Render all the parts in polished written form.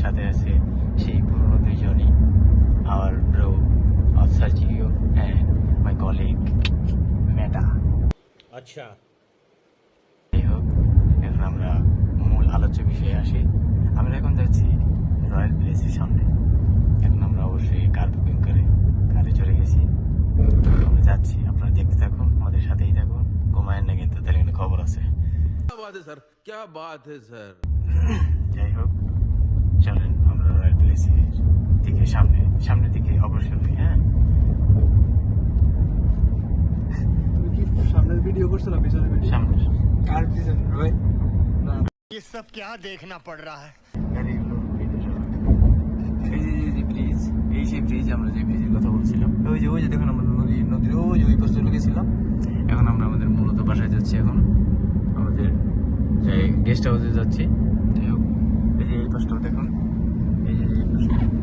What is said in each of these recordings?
সাথে আছে সেই পুরনো দুইজনই, our bro Sergio and my colleague Meta. अच्छा যাই হোক, এখন আমরা মূল আলোচ্য বিষয়ে আসি। আমরা এখন যাচ্ছি রয়্যাল প্লেসের সামনে। এখন আমরা অবশ্যই কার বুকিং করে কারে চলে গেছি, আমরা যাচ্ছি। আপনারা দেখতে থাকুন, আমাদের সাথেই থাকুন, ঘুমায়েন না কিন্তু, তাহলে কিন্তু খবর আছে। क्या बात है सर যাই হোক, চলেন আমরা রয়্যাল প্লেসের দিকে সামনের দিকে অগ্রসর হই। হ্যাঁ, তুমি কি সামনের ভিডিও করছো না পিছনের ভিডিও? সামনে কার পিছনে ভাই? ये सब क्या देखना पड़ रहा है। গাড়িগুলো এই যে ব্রিজ, এই সেই ব্রিজ, আমরা যে ব্রিজের কথা বলছিলাম, ওই যে দেখুন আমরা নদীর ওই পাশে চলে গেছিলাম। এখন আমরা আমাদের মূলত বাসায় যাচ্ছি। এখন আমাদের গেস্ট হাউসে যাচ্ছি। যাই হোক, এই যে এই পাশটাও দেখুন, এই যে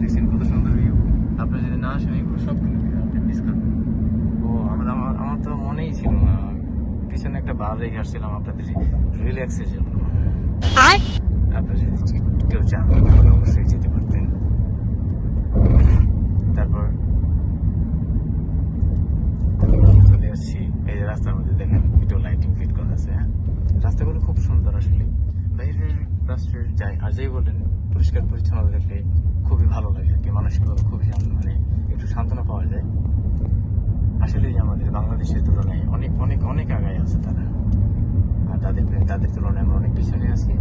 দেখছেন কত সুন্দর ভিউ। আপনারা যদি না আসেন এগুলো সবগুলো আপনি মিস করবেন। ও আমার তো মনেই ছিল না, পিছনে একটা বার রেখে আসছিলাম আপনাদের রিল্যাক্সের জন্য। আপনারা যদি কেউ চান তাহলে অবশ্যই যেতে পারতেন। তারপর চলে আসছি এই যে রাস্তার মধ্যে, দেখেন একটু লাইটিং ফিট করা আছে। হ্যাঁ, রাস্তাগুলো খুব সুন্দর আসলে। বাইরের রাষ্ট্রের আর যাই বলেন, পরিষ্কার পরিচ্ছন্নতা দেখলে খুবই ভালো লাগে আর কি, মানসিকভাবে খুবই মানে একটু সান্ত্বনা পাওয়া যায়। আসলে আমাদের বাংলাদেশের তুলনায় অনেক অনেক অনেক আগায় আছে তারা, আর তাদের তুলনায় আমরা অনেক পিছনে আছি।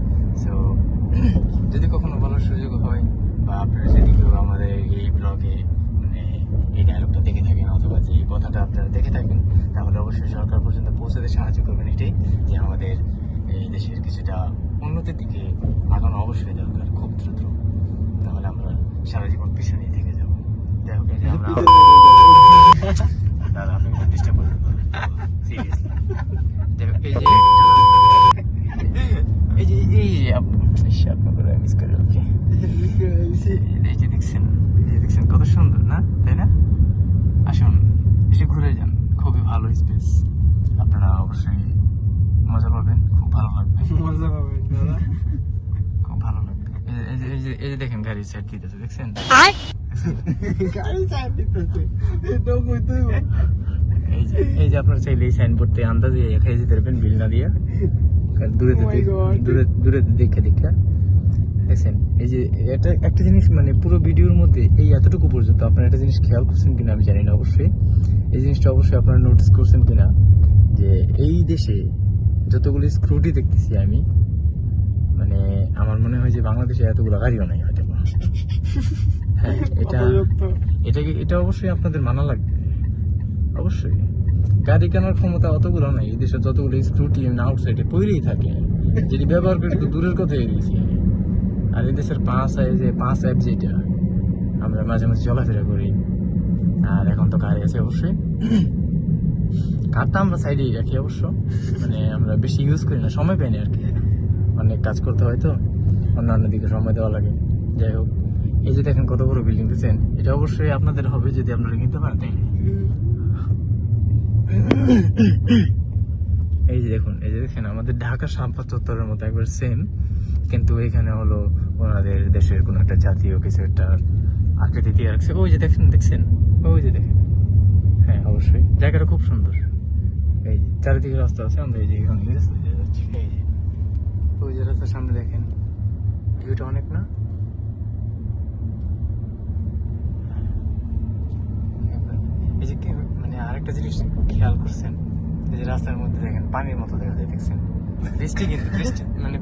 সো যদি কখনো বলার সুযোগ হয়, বা আপনারা যদি কেউ আমাদের এই ব্লগে মানে এই ডায়লগটা দেখে থাকেন, অথবা যে কথাটা আপনারা দেখে থাকেন, তাহলে অবশ্যই সরকার পর্যন্ত পৌঁছাতে সাহায্য করবেন। এটাই যে আমাদের এই দেশের কিছুটা উন্নতির দিকে আগানো অবশ্যই দরকার, খুব দ্রুত, তাহলে আমরা সারা জীবন পিছনেই থেকে যাবো। যাই হোক, এই যে আমরা দাদা আপনি কিন্তু ডিস্টার্ব করবেন সিরিয়াসলি। আপনাদের মিস করে ওকে। এই যে দেখছেন কত সুন্দর না, তাই না? আসুন এসে ঘুরে যান, খুবই ভালো স্পেস, আপনারা অবশ্যই মজা পাবেন, খুব ভালো লাগবে, মজা পাবেন দাদা, খুব ভালো লাগবে। এই যে দেখেন গাড়ি সাইড দিতেছে, দেখছেন গাড়ি চাপ দিতেছে, এটা কইতেই এই যে আপনার চাইলে এই সাইনবোর্ডতে আন্দাজে খেয়ে যেতে পারবেন, বিল না দিয়ে, দূরে দেখা দেখছেন। এই যে এটা একটা জিনিস, মানে পুরো ভিডিওর মধ্যে এই এতটুকু পর্যন্ত আপনারা একটা জিনিস খেয়াল করছেন কিনা আমি জানি না, অবশ্যই এই জিনিসটা অবশ্যই আপনারা নোটিস করছেন কিনা, যে এই দেশে যতগুলো স্ক্রুটি দেখতেছি আমি, মানে আমার মনে হয় যে বাংলাদেশে এতগুলো গাড়িও নাই হয়তো। হ্যাঁ, এটা অবশ্যই আপনাদের মানা লাগবে। অবশ্যই গাড়ি কেনার ক্ষমতা অতগুলো নাই, এই দেশে যতগুলো স্ক্রুটি আউটসাইডে পড়েই থাকে, যেটি ব্যবহার করে তো দূরের কথা গেছি। আর এই দেশের পাঁচ অ্যাপ যেটা আমরা মাঝে মাঝে চলাফেরা করি, আর এখন তো গাড়ি আছে অবশ্যই, কারটা আমরা সাইডেই রাখি অবশ্য, মানে আমরা বেশি ইউজ করি না, সময় পাই না আর কি, অনেক কাজ করতে হয় তো, অন্যান্য দিকে সময় দেওয়া লাগে। যাই হোক, এই যে দেখেন কত বড় বিল্ডিং দিচ্ছেন, এটা অবশ্যই আপনাদের হবে যদি আপনারা কিনতে পারেন, তাইলে। এই যে দেখেন আমাদের ঢাকা শাপলা চত্বরের মতো একবার সেম, কিন্তু এখানে হলো ওনাদের দেশের কোনো একটা জাতীয় কিছু একটা আকৃতি দিয়ে রাখছে। ওই যে দেখছেন, ওই যে দেখেন, হ্যাঁ অবশ্যই জায়গাটা খুব সুন্দর। এই যে চারিদিকে রাস্তা আছে, আমরা এই যে এখানে যাচ্ছি, এই যে ওই যে রাস্তার সামনে দেখেন ভিউটা অনেক না, এই যে মানে আরেকটা জিনিস খেয়াল করছেন, এই যে রাস্তার মধ্যে দেখেন পানির মতো দেখা যায়, দেখছেন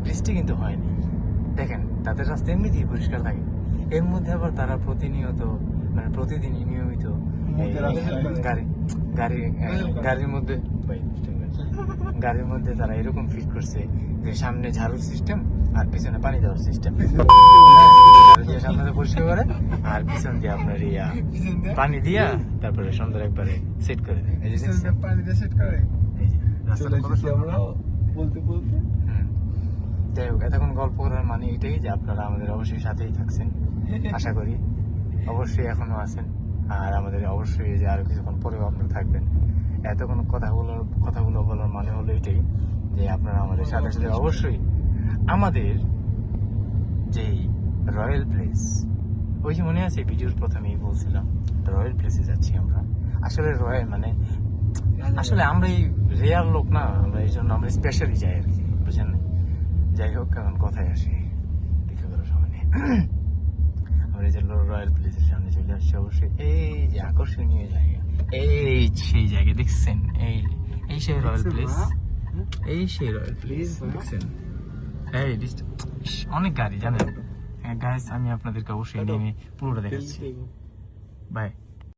বৃষ্টি কিন্তু হয়নি। দেখেন তাদের রাস্তা এমনিতেই পরিষ্কার থাকে, এর মধ্যে আবার তারা প্রতিনিয়ত মানে প্রতিদিনই নিয়মিত গাড়ির মধ্যে তারা এরকম ফিট করছে যে সামনে ঝাড়ুর সিস্টেম আর পিছনে পানি দেওয়ার সিস্টেম, সামনে পরিষ্কার করে আর পিছন দিয়ে আপনার পানি দিয়া তারপরে সুন্দর একবারে সেট করে দেয়। পানি দিয়ে সেট করে রাস্তাটা কত সুন্দর। বলতে যাই হোক, এতক্ষণ গল্প করার মানে এটাই যে আপনারা আমাদের অবশ্যই সাথেই থাকছেন, আশা করি অবশ্যই এখনো আছেন, আর আমাদের অবশ্যই যে আরো কিছুক্ষণ পরেও আপনারা থাকবেন। এতক্ষণ কথাগুলো বলার মানে হলো এটাই যে আপনারা আমাদের সাথে সাথে অবশ্যই আমাদের যেই রয়্যাল প্লেস। ওই যে মনে আছে ভিডিওর প্রথমেই বলছিলাম রয়্যাল প্লেসে যাচ্ছি আমরা। আসলে রয়্যাল মানে আসলে আমরা এই রেয়ার লোক না, আমরা এই জন্য আমরা স্পেশালি যাই আর কি, বুঝেন? যাই হোক, এখন কথায় আসি, দেখে করার সময় নেই। আমরা এই যে রয়্যাল প্লেসের সামনে চলে আসছি। অবশ্যই এই যে আকর্ষণীয় জায়গা, এই সেই জায়গা দেখছেন, এই সেই রয়্যাল প্লেস, এই সেই রয়্যাল প্লেস দেখছেন। এই অনেক গাড়ি জানেন গাইস, আমি আপনাদেরকে অবশ্যই নিয়ে পুরোটা দেখাচ্ছি। বাই।